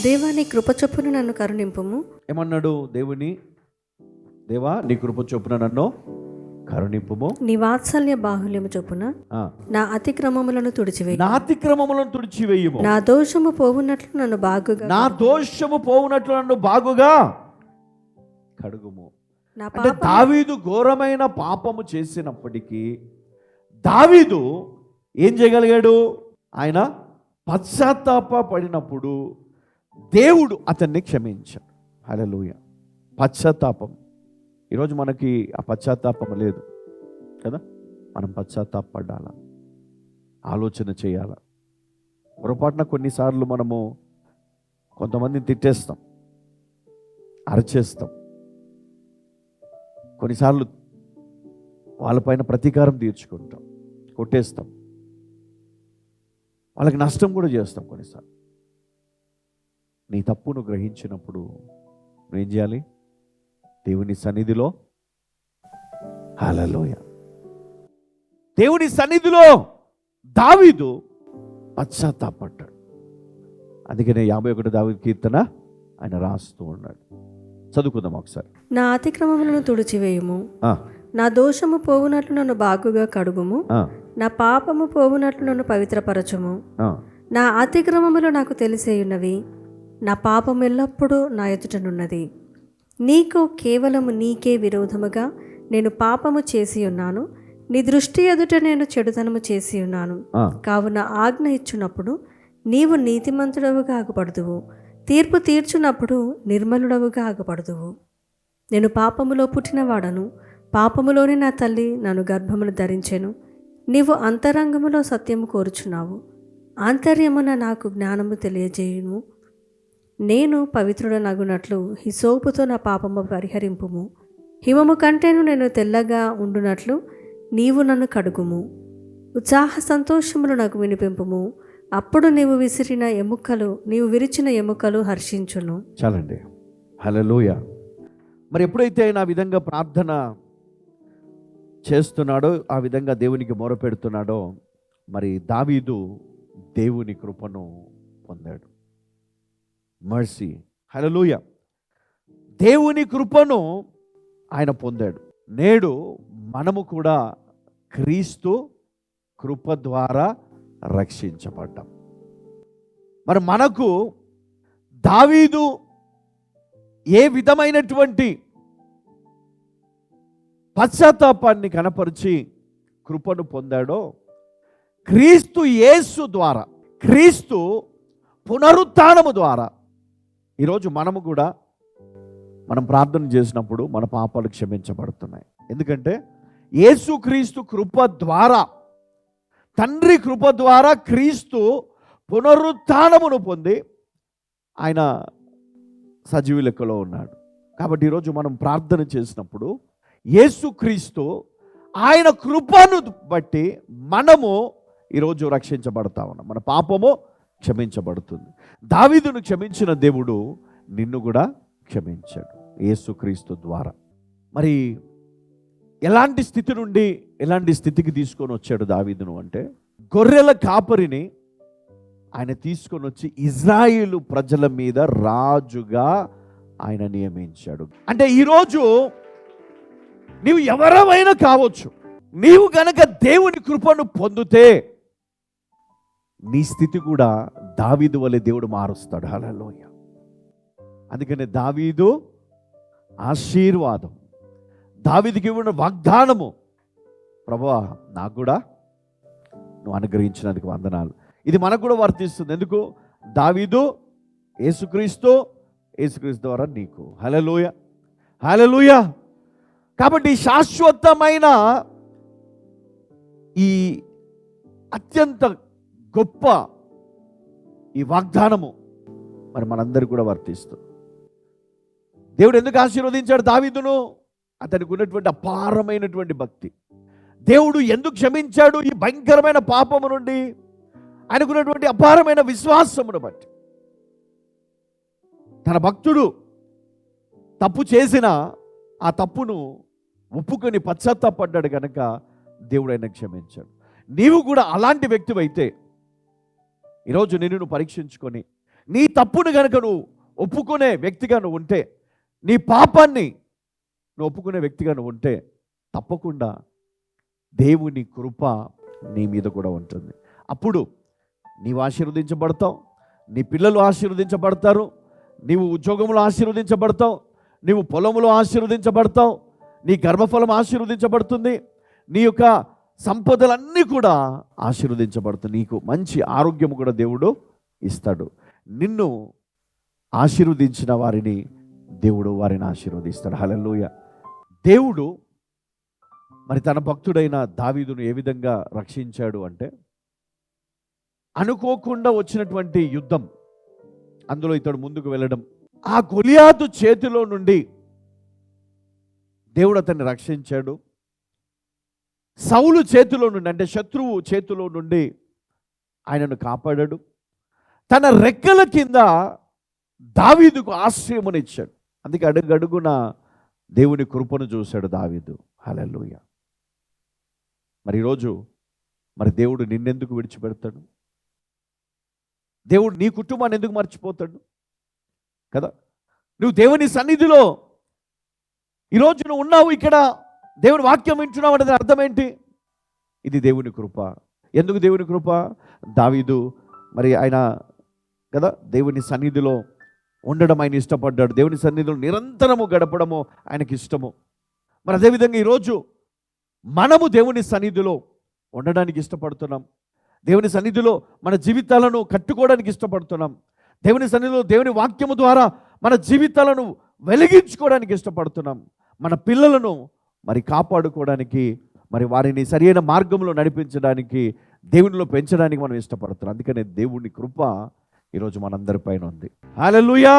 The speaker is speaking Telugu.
దేవా నీ కృప చొప్పున నన్ను కరుణింపుము. ఏమన్నాడు? దేవా నీ కృప చొప్పున నన్ను కరుణింపుము. నీ వాత్సల్య బాహుల్యము చొప్పున నా అతిక్రమములను తుడిచివేయి. నా అతిక్రమములను తుడిచివేయుము. నా దోషము పోవునట్లు నన్ను బాగుగా కడుగుము. అంటే దావీదు ఘోరమైన పాపము చేసినప్పటికీ దావీదు ఏం చేయగలిగాడు? ఆయన పశ్చాత్తాప పడినప్పుడు దేవుడు అతన్ని క్షమించాడు. హల్లెలూయా. పశ్చాత్తాపం. ఈరోజు మనకి ఆ పశ్చాత్తాపం లేదు కదా. మనం పశ్చాత్తాపడాల, ఆలోచన చేయాల. పొరపాటున కొన్నిసార్లు మనము కొంతమందిని తిట్టేస్తాం, అరచేస్తాం, కొన్నిసార్లు వాళ్ళపైన ప్రతీకారం తీర్చుకుంటాం, కొట్టేస్తాం, వాళ్ళకి నష్టం కూడా చేస్తాం కొన్నిసార్లు. నీ తప్పును గ్రహించినప్పుడు నువ్వేం చేయాలి? దేవుని సన్నిధిలో, హల్లెలూయా, దేవుని సన్నిధిలో దావీదు పశ్చాత్తాపడ్డాడు. అందుకనే 51 దావీదు కీర్తన ఆయన రాస్తూ ఉన్నాడు. చదువుకుందాం ఒకసారి. నా అతిక్రమములను తుడిచివేయుము. నా దోషము పోవునట్లు నన్ను బాగుగా కడుగుము. నా పాపము పోవునట్లు నన్ను పవిత్రపరచుము. నా అతిక్రమములు నాకు తెలిసేయున్నవి, నా పాపం ఎల్లప్పుడూ నా ఎదుటనున్నది. నీకు కేవలము నీకే విరోధముగా నేను పాపము చేసి ఉన్నాను, నీ దృష్టి ఎదుట నేను చెడుతనము చేసి ఉన్నాను. కావున ఆజ్ఞ ఇచ్చున్నప్పుడు నీవు నీతిమంతుడవుగా ఆగుపడుదువు, తీర్పు తీర్చున్నప్పుడు నిర్మలుడవుగా ఆగుపడుదువు. నేను పాపములో పుట్టినవాడను, పాపములోనే నా తల్లి నన్ను గర్భమును ధరించెను. నీవు అంతరంగములో సత్యము కోరుచున్నావు, ఆంతర్యమున నాకు జ్ఞానము తెలియజేయును. నేను పవిత్రుడనగునట్లు హిసోపుతో నా పాపము పరిహరింపుము. హిమము కంటేను నేను తెల్లగా ఉండునట్లు నీవు నన్ను కడుగుము. ఉత్సాహ సంతోషములు నాకు వినిపింపుము. అప్పుడు నీవు విరిచిన ఎముకలు హర్షించును. చాలండి. హల్లెలూయా. మరి ఎప్పుడైతే ఆయన ఆ విధంగా ప్రార్థన చేస్తున్నాడో, ఆ విధంగా దేవునికి మొరపెడుతున్నాడో, మరి దావీదు దేవుని కృపను పొందాడు. మర్సీ. హల్లెలూయా. దేవుని కృపను ఆయన పొందాడు. నేడు మనము కూడా క్రీస్తు కృప ద్వారా రక్షించబడ్డాం. మరి మనకు దావీదు ఏ విధమైనటువంటి పశ్చాత్తాపాన్ని కనపరిచి కృపను పొందాడో, క్రీస్తు యేసు ద్వారా, క్రీస్తు పునరుత్థానము ద్వారా ఈరోజు మనము కూడా మనం ప్రార్థన చేసినప్పుడు మన పాపాలు క్షమించబడుతున్నాయి. ఎందుకంటే యేసుక్రీస్తు కృప ద్వారా, తండ్రి కృప ద్వారా క్రీస్తు పునరుత్థానమును పొంది ఆయన సజీవ లెక్కలో ఉన్నాడు. కాబట్టి ఈరోజు మనం ప్రార్థన చేసినప్పుడు యేసుక్రీస్తు ఆయన కృపను బట్టి మనము ఈరోజు రక్షించబడతా ఉన్నాం. మన పాపము క్షమించబడుతుంది. దావీదును క్షమించిన దేవుడు నిన్ను కూడా క్షమించాడు యేసుక్రీస్తు ద్వారా. మరి ఎలాంటి స్థితి నుండి ఎలాంటి స్థితికి తీసుకొని వచ్చాడు దావీదును అంటే, గొర్రెల కాపరిని ఆయన తీసుకొని వచ్చి ఇజ్రాయేలు ప్రజల మీద రాజుగా ఆయన నియమించాడు. అంటే ఈరోజు నీవు ఎవరైనా కావచ్చు, నీవు గనక దేవుని కృపను పొందితే నీ స్థితి కూడా దావీదు వలె దేవుడు మారుస్తాడు. హల్లెలూయా. అందుకనే దావీదు ఆశీర్వాదం, దావీదుకి ఇవ్వడం వాగ్దానము, ప్రభువా నాకు కూడా నువ్వు అనుగ్రహించినందుకు వందనాలు. ఇది మనకు కూడా వర్తిస్తుంది. ఎందుకు? దావీదు యేసుక్రీస్తు, యేసుక్రీస్తు ద్వారా నీకు. హల్లెలూయా, హల్లెలూయా. కాబట్టి శాశ్వతమైన ఈ అత్యంత గొప్ప ఈ వాగ్దానము మరి మనందరికీ కూడా వర్తిస్తుంది. దేవుడు ఎందుకు ఆశీర్వదించాడు దావీదును? అతనికి ఉన్నటువంటి అపారమైనటువంటి భక్తి. దేవుడు ఎందుకు క్షమించాడు ఈ భయంకరమైన పాపము నుండి? ఆయనకున్నటువంటి అపారమైన విశ్వాసమును బట్టి. తన భక్తుడు తప్పు చేసిన ఆ తప్పును ఒప్పుకొని పశ్చాత్తాపడ్డాడు కనుక దేవుడు ఆయన క్షమించాడు. నీవు కూడా అలాంటి వ్యక్తివైతే ఈరోజు నిన్ను పరీక్షించుకొని నీ తప్పును గనుక నువ్వు ఒప్పుకునే వ్యక్తిగా నువ్వు ఉంటే, నీ పాపాన్ని నువ్వు ఒప్పుకునే వ్యక్తిగా నువ్వు ఉంటే, తప్పకుండా దేవుని కృప నీ మీద కూడా ఉంటుంది. అప్పుడు నీవు ఆశీర్వదించబడతావు, నీ పిల్లలు ఆశీర్వదించబడతారు, నీవు ఉద్యోగంలో ఆశీర్వదించబడతావు, నీవు పొలములో ఆశీర్వదించబడతావు, నీ గర్భఫలం ఆశీర్వదించబడుతుంది, నీ యొక్క సంపదలన్నీ కూడా ఆశీర్వదించబడుతుంది, నీకు మంచి ఆరోగ్యం కూడా దేవుడు ఇస్తాడు. నిన్ను ఆశీర్వదించిన వారిని దేవుడు వారిని ఆశీర్వదిస్తాడు. హల్లెలూయా. దేవుడు మరి తన భక్తుడైన దావీదును ఏ విధంగా రక్షించాడు అంటే, అనుకోకుండా వచ్చినటువంటి యుద్ధం, అందులో ఇతడు ముందుకు వెళ్ళడం, ఆ గొలియాతు చేతిలో నుండి దేవుడు అతన్ని రక్షించాడు. సౌలు చేతిలో నుండి, అంటే శత్రువు చేతిలో నుండి ఆయనను కాపాడాడు. తన రెక్కల కింద దావీదుకు ఆశ్రయమునిచ్చాడు. అందుకే అడుగడుగున దేవుని కృపను చూశాడు దావీదు. హల్లెలూయా. మరి ఈరోజు మరి దేవుడు నిన్నెందుకు విడిచిపెడతాడు? దేవుడు నీ కుటుంబాన్ని ఎందుకు మర్చిపోతాడు కదా? నువ్వు దేవుని సన్నిధిలో ఈరోజు నువ్వు ఉన్నావు, ఇక్కడ దేవుని వాక్యం వింటున్నావు అంటే అర్థం ఏంటి? ఇది దేవుని కృప. ఎందుకు దేవుని కృప? దావీదు మరి ఆయన కదా దేవుని సన్నిధిలో ఉండడం ఆయన ఇష్టపడ్డాడు. దేవుని సన్నిధిలో నిరంతరము గడపడము ఆయనకి ఇష్టము. మరి అదేవిధంగా ఈరోజు మనము దేవుని సన్నిధిలో ఉండడానికి ఇష్టపడుతున్నాం. దేవుని సన్నిధిలో మన జీవితాలను కట్టుకోవడానికి ఇష్టపడుతున్నాం. దేవుని సన్నిధిలో దేవుని వాక్యము ద్వారా మన జీవితాలను వెలిగించుకోవడానికి ఇష్టపడుతున్నాం. మన పిల్లలను మరి కాపాడుకోవడానికి, మరి వారిని సరైన మార్గంలో నడిపించడానికి, దేవునిలో పెంచడానికి మనం ఇష్టపడుతున్నాం. అందుకనే దేవుని కృప ఈరోజు మనందరిపైన ఉంది. హల్లెలూయా.